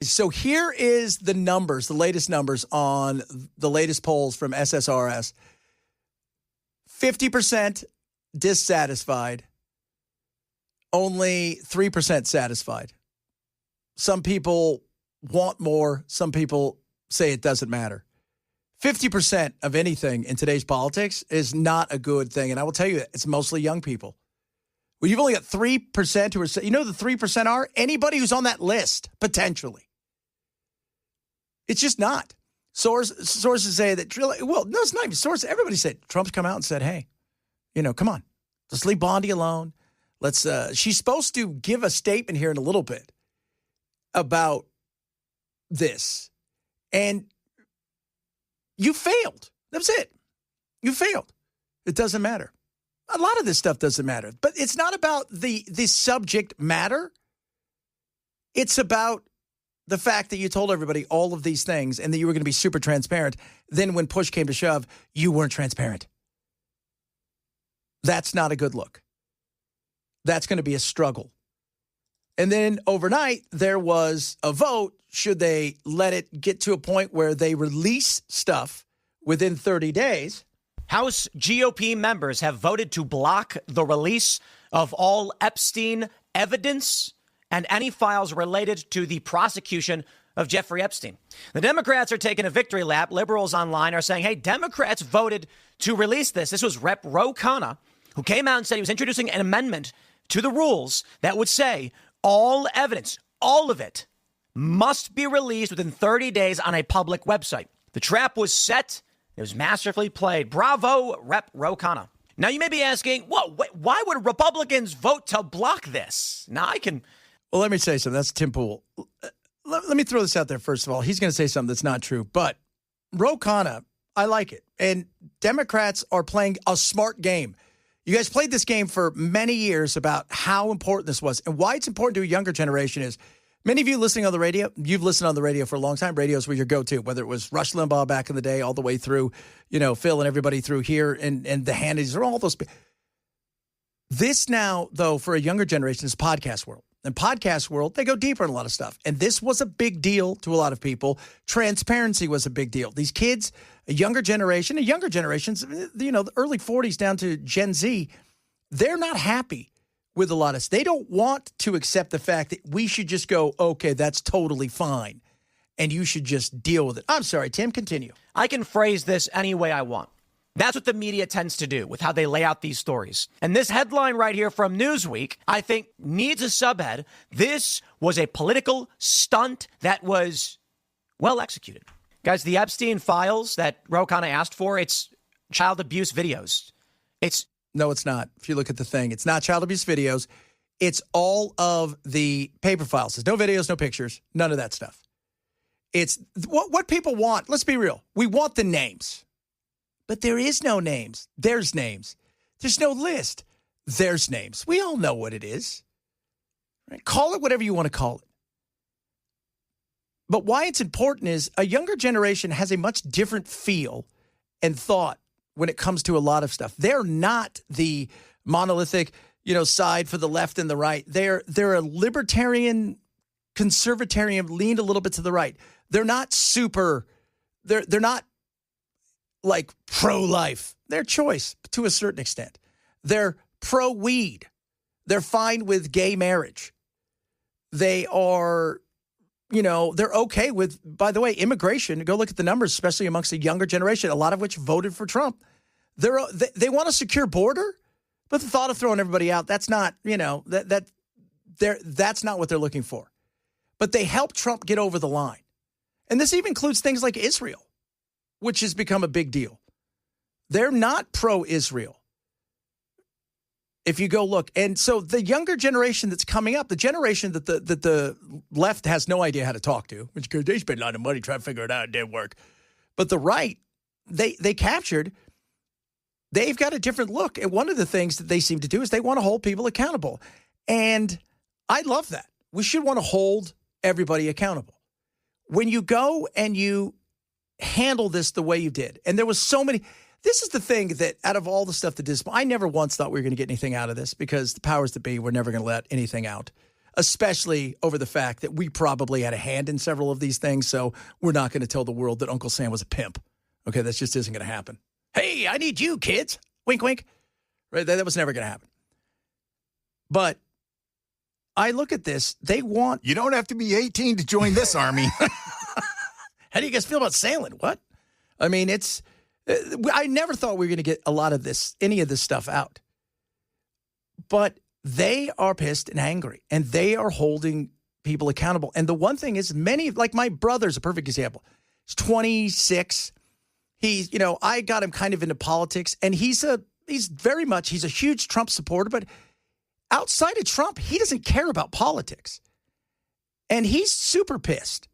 So here is the numbers, the latest numbers on the latest polls from SSRS. 50% dissatisfied, only 3% satisfied. Some people want more. Some people say it doesn't matter. 50% of anything in today's politics is not a good thing. And I will tell you, it's mostly young people. Well, you've only got 3% who are, you know, the 3% are anybody who's on that list, potentially. It's just not. Sources say that, well, no, it's not even sources. Everybody said, Trump's come out and said, hey, you know, come on, let's leave Bondi alone. She's supposed to give a statement here in a little bit about this. And you failed. That's it. You failed. It doesn't matter. A lot of this stuff doesn't matter. But it's not about the subject matter. It's about the fact that you told everybody all of these things and that you were going to be super transparent. Then when push came to shove, you weren't transparent. That's not a good look. That's going to be a struggle. And then overnight, there was a vote. Should they let it get to a point where they release stuff within 30 days? House GOP members have voted to block the release of all Epstein evidence and any files related to the prosecution of Jeffrey Epstein. The Democrats are taking a victory lap. Liberals online are saying, hey, Democrats voted to release this. This was Rep. Ro Khanna, who came out and said he was introducing an amendment to the rules that would say all evidence, all of it, must be released within 30 days on a public website. The trap was set. It was masterfully played. Bravo, Rep. Ro Khanna. Now, you may be asking, why would Republicans vote to block this? Now, Well, let me say something. That's Tim Pool. Let me throw this out there, first of all. He's going to say something that's not true. But Ro Khanna, I like it. And Democrats are playing a smart game. You guys played this game for many years about how important this was. And why it's important to a younger generation is many of you listening on the radio, you've listened on the radio for a long time. Radios were your go-to, whether it was Rush Limbaugh back in the day all the way through, Phil and everybody through here and the Hannitys or all those. This now, though, for a younger generation is podcast world. In podcast world, they go deeper in a lot of stuff. And this was a big deal to a lot of people. Transparency was a big deal. These kids, a younger generations, the early 40s down to Gen Z, they're not happy with a lot of stuff. They don't want to accept the fact that we should just go, okay, that's totally fine. And you should just deal with it. I'm sorry, Tim, continue. I can phrase this any way I want. That's what the media tends to do with how they lay out these stories. And this headline right here from Newsweek, I think, needs a subhead. This was a political stunt that was well executed. Guys, the Epstein files that Ro Khanna asked for, it's child abuse videos. No, it's not. If you look at the thing, it's not child abuse videos. It's all of the paper files. There's no videos, no pictures, none of that stuff. It's what people want. Let's be real. We want the names. But there is no names. There's names. There's no list. There's names. We all know what it is. Right? Call it whatever you want to call it. But why it's important is a younger generation has a much different feel and thought when it comes to a lot of stuff. They're not the monolithic, side for the left and the right. They're a libertarian, conservatarian, leaned a little bit to the right. They're not super. They're not like pro-life. Their choice to a certain extent. They're pro-weed. They're fine with gay marriage. They are, they're okay with, by the way, immigration. Go look at the numbers, especially amongst the younger generation, a lot of which voted for Trump. They want a secure border, but the thought of throwing everybody out, that's not, that's not what they're looking for. But they helped Trump get over the line. And this even includes things like Israel, which has become a big deal. They're not pro-Israel. If you go look. And so the younger generation that's coming up, the generation that the left has no idea how to talk to, which they spent a lot of money trying to figure it out, it didn't work. But the right, they've got a different look. And one of the things that they seem to do is they want to hold people accountable. And I love that. We should want to hold everybody accountable. When you go and you handle this the way you did. And there was so many. This is the thing that out of all the stuff that I never once thought we were going to get anything out of this because the powers that be were never going to let anything out. especially over the fact that we probably had a hand in several of these things. So we're not going to tell the world that Uncle Sam was a pimp. Okay, that just isn't going to happen. Hey, I need you, kids. Wink, wink. Right? That was never going to happen. But I look at this. They want... You don't have to be 18 to join this army. How do you guys feel about sailing? What? I mean, it's... I never thought we were going to get a lot of this, any of this stuff out. But they are pissed and angry, and they are holding people accountable. And the one thing is, many, like my brother's a perfect example. He's 26. He's, I got him kind of into politics, and he's a huge Trump supporter, but outside of Trump, he doesn't care about politics. And he's super pissed.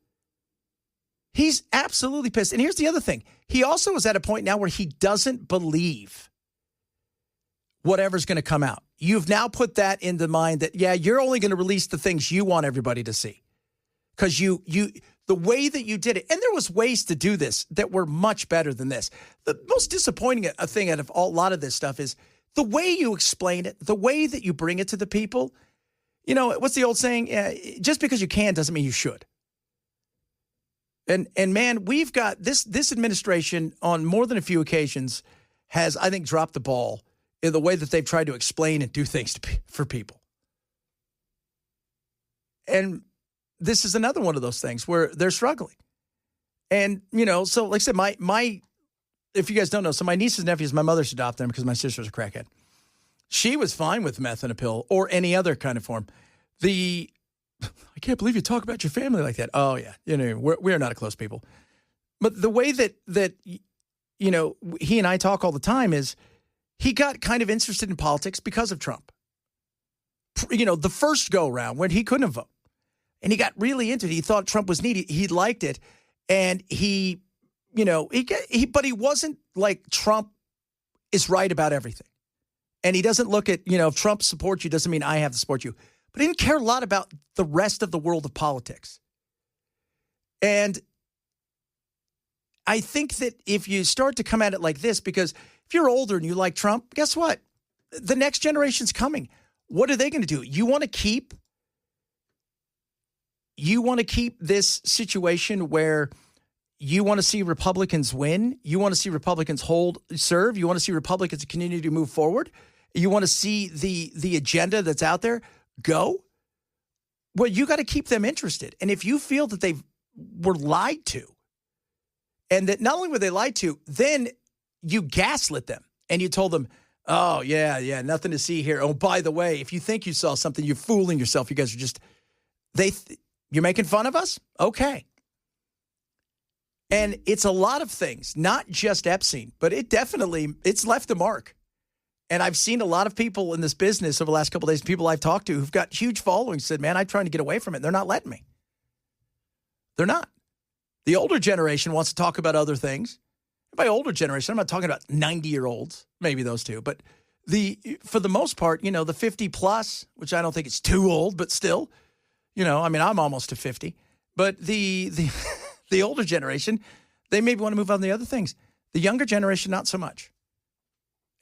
He's absolutely pissed. And here's the other thing. He also is at a point now where he doesn't believe whatever's going to come out. You've now put that in the mind that, yeah, you're only going to release the things you want everybody to see. Because the way that you did it, and there was ways to do this that were much better than this. The most disappointing thing out of a lot of this stuff is the way you explain it, the way that you bring it to the people. What's the old saying? Just because you can doesn't mean you should. And man, we've got this administration on more than a few occasions has, I think, dropped the ball in the way that they've tried to explain and do things for people. And this is another one of those things where they're struggling. And, so like I said, my if you guys don't know, so my nieces and nephews, my mother's adopted them because my sister's a crackhead. She was fine with meth in a pill or any other kind of form. I can't believe you talk about your family like that. Oh, yeah. We're not a close people. But the way that he and I talk all the time is he got kind of interested in politics because of Trump. The first go around when he couldn't vote. And he got really into it. He thought Trump was needy. He liked it. And but he wasn't like Trump is right about everything. And he doesn't look at, if Trump supports you, doesn't mean I have to support you. But he didn't care a lot about the rest of the world of politics. And I think that if you start to come at it like this, because if you're older and you like Trump, guess what? The next generation's coming. What are they going to do? You want to keep this situation where you want to see Republicans win? You want to see Republicans serve? You want to see Republicans continue to move forward? You want to see the agenda that's out there go? Well, you got to keep them interested. And if you feel that they were lied to, and that not only were they lied to, then you gaslit them and you told them, oh, yeah, nothing to see here. Oh, by the way, if you think you saw something, you're fooling yourself. You guys are just, you're making fun of us? Okay. And it's a lot of things, not just Epstein, but it's left a mark. And I've seen a lot of people in this business over the last couple of days, people I've talked to who've got huge followings said, man, I'm trying to get away from it. They're not letting me. They're not. The older generation wants to talk about other things. By older generation, I'm not talking about 90-year-olds, maybe those two, but for the most part, the 50 plus, which I don't think it's too old, but still, I'm almost to 50, but the older generation, they maybe want to move on to the other things. The younger generation, not so much.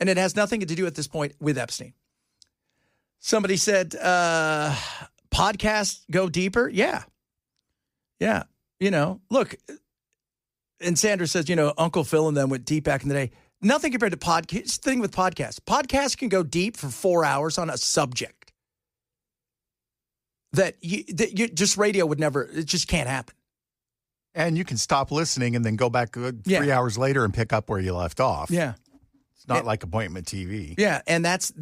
And it has nothing to do at this point with Epstein. Somebody said, podcasts go deeper. Yeah. Look, and Sandra says, Uncle Phil and them went deep back in the day. Nothing compared to podcasts. Thing with podcasts. Podcasts can go deep for 4 hours on a subject that you just radio would never, it just can't happen. And you can stop listening and then go back 3 hours later and pick up where you left off. Yeah. It's not like appointment TV. Yeah, and that's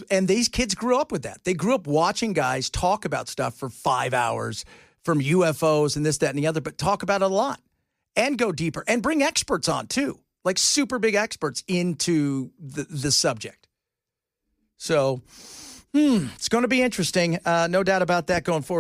and these kids grew up with that. They grew up watching guys talk about stuff for 5 hours from UFOs and this, that, and the other, but talk about it a lot and go deeper and bring experts on too, like super big experts into the subject. So it's going to be interesting. No doubt about that going forward.